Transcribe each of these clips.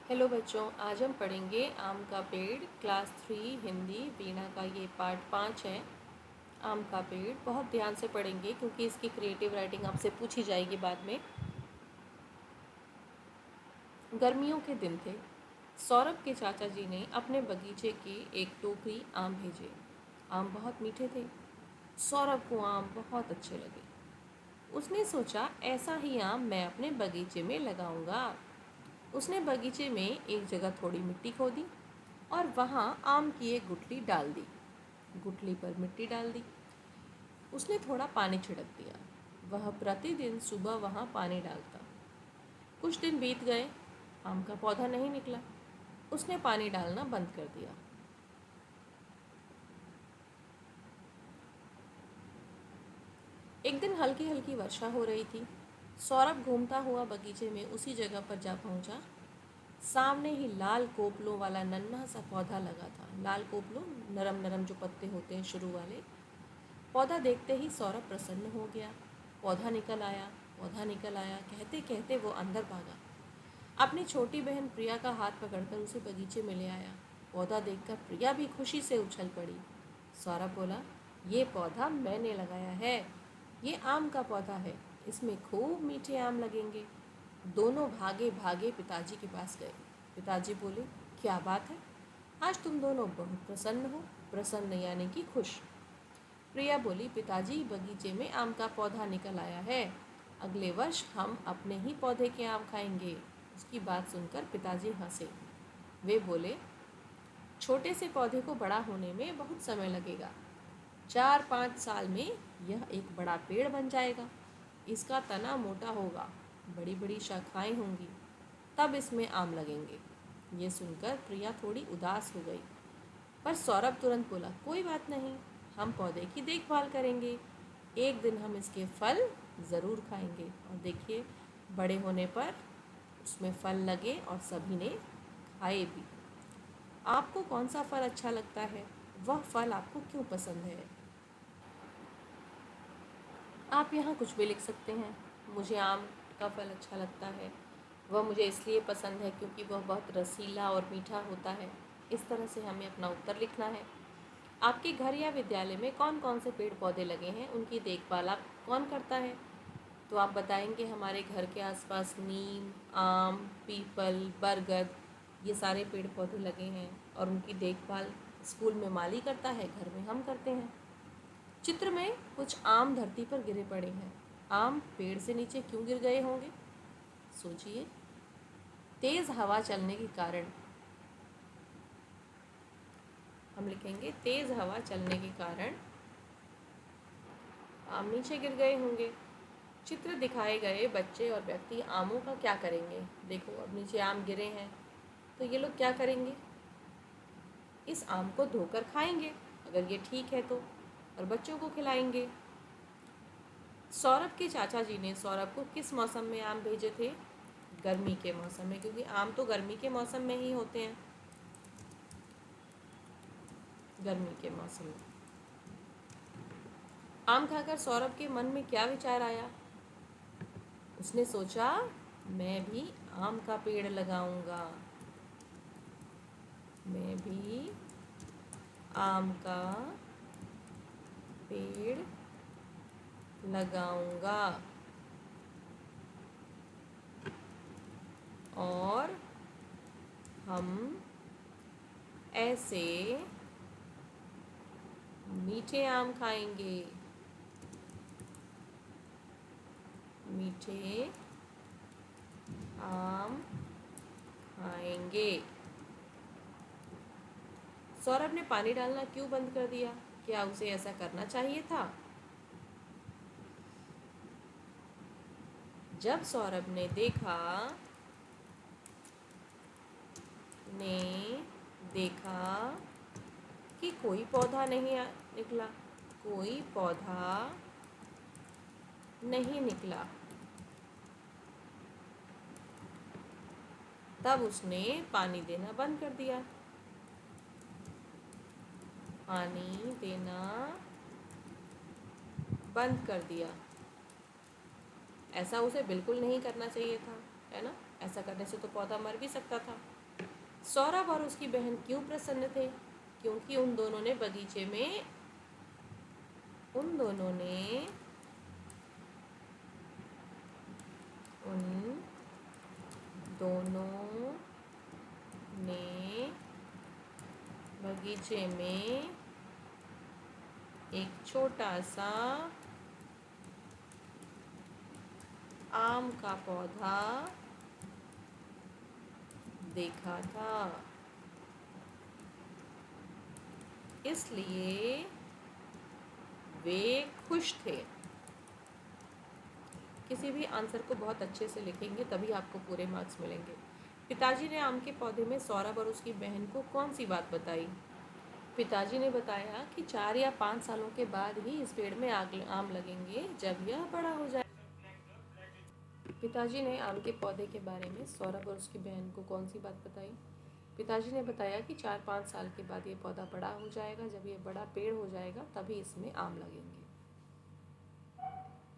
Hello बच्चों, आज हम पढ़ेंगे आम का पेड़ क्लास 3 हिंदी वीणा का ये पार्ट 5 है। आम का पेड़ बहुत ध्यान से पढ़ेंगे क्योंकि इसकी क्रिएटिव राइटिंग आपसे पूछी जाएगी बाद में। गर्मियों के दिन थे। सौरभ के चाचा जी ने अपने बगीचे की एक टोकरी आम भेजे। आम बहुत मीठे थे। सौरभ को आम बहुत अच्छे लगे। उसने सोचा ऐसा ही आम मैं अपने बगीचे में लगाऊंगा। उसने बगीचे में एक जगह थोड़ी मिट्टी खोदी और वहाँ आम की एक गुठली डाल दी। गुठली पर मिट्टी डाल दी। उसने थोड़ा पानी छिड़क दिया। वह प्रतिदिन सुबह वहाँ पानी डालता। कुछ दिन बीत गए। आम का पौधा नहीं निकला। उसने पानी डालना बंद कर दिया। एक दिन हल्की हल्की वर्षा हो रही थी। सौरभ घूमता हुआ बगीचे में उसी जगह पर जा पहुंचा। सामने ही लाल कोपलों वाला नन्हा सा पौधा लगा था। लाल कोपलों, नरम नरम जो पत्ते होते हैं शुरू वाले। पौधा देखते ही सौरभ प्रसन्न हो गया। पौधा निकल आया, पौधा निकल आया कहते कहते वो अंदर भागा। अपनी छोटी बहन प्रिया का हाथ पकड़कर उसे बगीचे में ले आया। पौधा देखकर प्रिया भी खुशी से उछल पड़ी। सौरभ बोला, ये पौधा मैंने लगाया है। ये आम का पौधा है। इसमें खूब मीठे आम लगेंगे। दोनों भागे भागे पिताजी के पास गए। पिताजी बोले, क्या बात है? आज तुम दोनों बहुत प्रसन्न हो। प्रसन्न यानी कि खुश। प्रिया बोली, पिताजी बगीचे में आम का पौधा निकल आया है। अगले वर्ष हम अपने ही पौधे के आम खाएंगे। उसकी बात सुनकर पिताजी हंसे। वे बोले, छोटे से पौधे को बड़ा होने में बहुत समय लगेगा। 4-5 साल में यह एक बड़ा पेड़ बन जाएगा। इसका तना मोटा होगा, बड़ी बड़ी शाखाएं होंगी, तब इसमें आम लगेंगे। ये सुनकर प्रिया थोड़ी उदास हो गई। पर सौरभ तुरंत बोला, कोई बात नहीं, हम पौधे की देखभाल करेंगे। एक दिन हम इसके फल ज़रूर खाएंगे। और देखिए, बड़े होने पर उसमें फल लगे और सभी ने खाए भी। आपको कौन सा फल अच्छा लगता है? वह फल आपको क्यों पसंद है? आप यहाँ कुछ भी लिख सकते हैं। मुझे आम का फल अच्छा लगता है। वह मुझे इसलिए पसंद है क्योंकि वह बहुत रसीला और मीठा होता है। इस तरह से हमें अपना उत्तर लिखना है। आपके घर या विद्यालय में कौन कौन से पेड़ पौधे लगे हैं, उनकी देखभाल आप कौन करता है? तो आप बताएंगे, हमारे घर के आसपास नीम, आम, पीपल, बरगद, ये सारे पेड़ पौधे लगे हैं और उनकी देखभाल स्कूल में माली करता है, घर में हम करते हैं। चित्र में कुछ आम धरती पर गिरे पड़े हैं। आम पेड़ से नीचे क्यों गिर गए होंगे? सोचिए। तेज हवा चलने के कारण। हम लिखेंगे, तेज हवा चलने के कारण आम नीचे गिर गए होंगे। चित्र दिखाए गए बच्चे और व्यक्ति आमों का क्या करेंगे? देखो, अब नीचे आम गिरे हैं तो ये लोग क्या करेंगे? इस आम को धोकर खाएंगे अगर ये ठीक है तो, और बच्चों को खिलाएंगे। सौरभ के चाचा जी ने सौरभ को किस मौसम में आम भेजे थे? गर्मी के मौसम में, क्योंकि आम तो गर्मी के मौसम में ही होते हैं। गर्मी के मौसम में आम खाकर सौरभ के मन में क्या विचार आया? उसने सोचा, मैं भी आम का पेड़ लगाऊंगा। मैं भी आम का पेड़ लगाऊंगा और हम ऐसे मीठे आम खाएंगे। मीठे आम खाएंगे। सौरभ ने पानी डालना क्यों बंद कर दिया? क्या उसे ऐसा करना चाहिए था? जब सौरभ ने देखा कि कोई पौधा नहीं निकला, कोई पौधा नहीं निकला, तब उसने पानी देना बंद कर दिया। पानी देना बंद कर दिया। ऐसा उसे बिल्कुल नहीं करना चाहिए था, है ना? ऐसा करने से तो पौधा मर भी सकता था। सौरभ और उसकी बहन क्यों प्रसन्न थे? क्योंकि उन दोनों ने उन दोनों ने बगीचे में एक छोटा सा आम का पौधा देखा था, इसलिए वे खुश थे। किसी भी आंसर को बहुत अच्छे से लिखेंगे तभी आपको पूरे मार्क्स मिलेंगे। पिताजी ने आम के पौधे में सौरभ और उसकी बहन को कौन सी बात बताई? पिताजी ने बताया कि 4 या 5 सालों के बाद ही इस पेड़ में आम लगेंगे, जब यह बड़ा हो जाए। पिताजी ने आम के पौधे के बारे में सौरभ और उसकी बहन को कौन सी बात बताई? पिताजी ने बताया कि 4-5 साल के बाद ये पौधा बड़ा हो जाएगा, जब ये बड़ा पेड़ हो जाएगा तभी इसमें आम लगेंगे।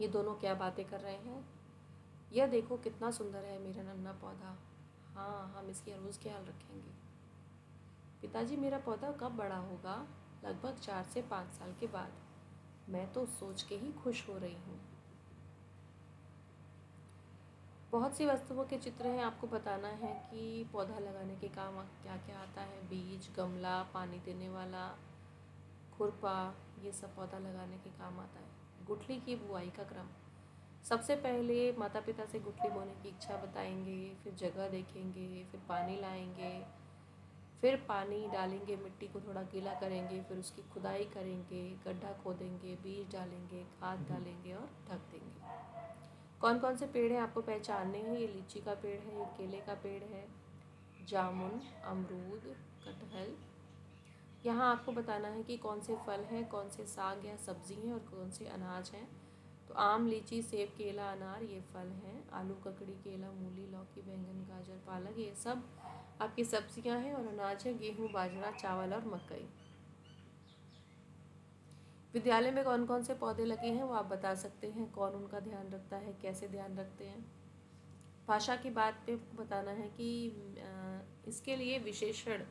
ये दोनों क्या बातें कर रहे हैं? यह देखो कितना सुंदर है मेरा नन्हा पौधा। हाँ, हम इसकी रोज़ ख्याल रखेंगे। पिताजी, मेरा पौधा कब बड़ा होगा? लगभग 4 से 5 साल के बाद। मैं तो सोच के ही खुश हो रही हूँ। बहुत सी वस्तुओं के चित्र हैं। आपको बताना है कि पौधा लगाने के काम क्या क्या आता है। बीज, गमला, पानी देने वाला खुरपा, ये सब पौधा लगाने के काम आता है। गुठली की बुआई का क्रम। सबसे पहले माता पिता से गुठली बोने की इच्छा बताएंगे, फिर जगह देखेंगे, फिर पानी लाएंगे, फिर पानी डालेंगे, मिट्टी को थोड़ा गीला करेंगे, फिर उसकी खुदाई करेंगे, गड्ढा खोदेंगे, बीज डालेंगे, खाद डालेंगे और ढक देंगे। कौन कौन से पेड़ हैं आपको पहचानने हैं? ये लीची का पेड़ है, ये केले का पेड़ है, जामुन, अमरूद, कटहल। यहाँ आपको बताना है कि कौन से फल हैं, कौन से साग या सब्जी हैं और कौन से अनाज हैं। तो आम, लीची, सेब, केला, अनार ये फल हैं। आलू, ककड़ी, केला, मूली, लौकी, बैंगन, गाजर, पालक ये सब आपकी सब्जियां हैं। और अनाज है गेहूँ, बाजरा, चावल और मकई। विद्यालय में कौन कौन से पौधे लगे हैं वो आप बता सकते हैं। कौन उनका ध्यान रखता है, कैसे ध्यान रखते हैं। भाषा की बात पे बताना है कि इसके लिए विशेषण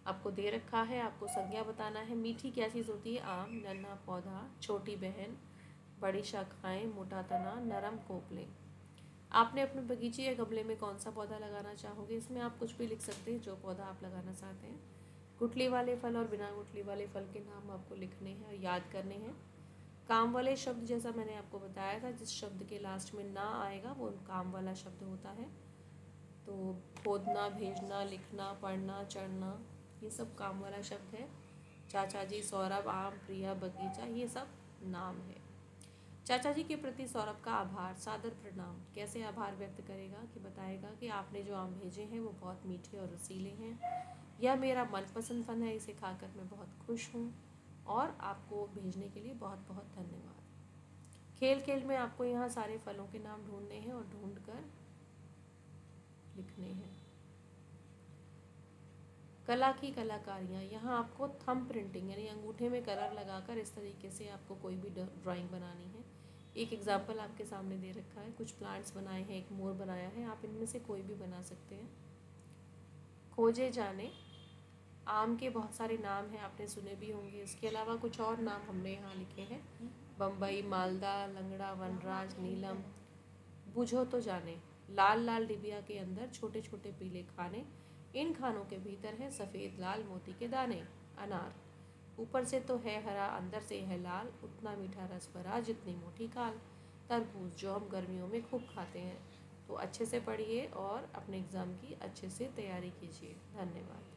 आपको दे रखा है। आपको संज्ञा बताना है। मीठी क्या चीज़ होती है? आम, नन्हा पौधा, छोटी बहन, बड़ी शाखाएं, मोटा तना, नरम कोपले। आपने अपने बगीचे या गमले में कौन सा पौधा लगाना चाहोगे? इसमें आप कुछ भी लिख सकते हैं जो पौधा आप लगाना चाहते हैं। गुठली वाले फल और बिना गुठली वाले फल के नाम आपको लिखने हैं और याद करने हैं। काम वाले शब्द, जैसा मैंने आपको बताया था, जिस शब्द के लास्ट में ना आएगा वो काम वाला शब्द होता है। तो खोदना, भेजना, लिखना, पढ़ना, चढ़ना, ये सब काम वाला शब्द है। चाचा जी, सौरभ, आम, प्रिया, बगीचा, ये सब नाम है। चाचा जी के प्रति सौरभ का आभार, सादर प्रणाम। कैसे आभार व्यक्त करेगा? कि बताएगा कि आपने जो आम भेजे हैं वो बहुत मीठे और रसीले हैं। यह मेरा मनपसंद फल है, इसे खाकर मैं बहुत खुश हूँ और आपको भेजने के लिए बहुत बहुत धन्यवाद। खेल खेल में आपको यहाँ सारे फलों के नाम ढूंढने हैं और ढूंढ कर लिखने हैं। कला की कलाकारियाँ, यहाँ आपको थंब प्रिंटिंग यानी अंगूठे में कलर लगाकर इस तरीके से आपको कोई भी ड्राइंग बनानी है। एक एग्जाम्पल आपके सामने दे रखा है। कुछ प्लांट्स बनाए हैं, एक मोर बनाया है, आप इनमें से कोई भी बना सकते हैं। खोजे जाने, आम के बहुत सारे नाम हैं, आपने सुने भी होंगे। इसके अलावा कुछ और नाम हमने यहाँ लिखे हैं। बम्बई, मालदा, लंगड़ा, वनराज, नीलम। बूझो तो जाने, लाल लाल डिबिया के अंदर छोटे छोटे पीले खाने, इन खानों के भीतर है सफ़ेद लाल मोती के दाने। अनार, ऊपर से तो है हरा, अंदर से है लाल, उतना मीठा रस भरा जितनी मोटी खाल। तरबूज, जो हम गर्मियों में खूब खाते हैं। तो अच्छे से पढ़िए और अपने एग्ज़ाम की अच्छे से तैयारी कीजिए। धन्यवाद।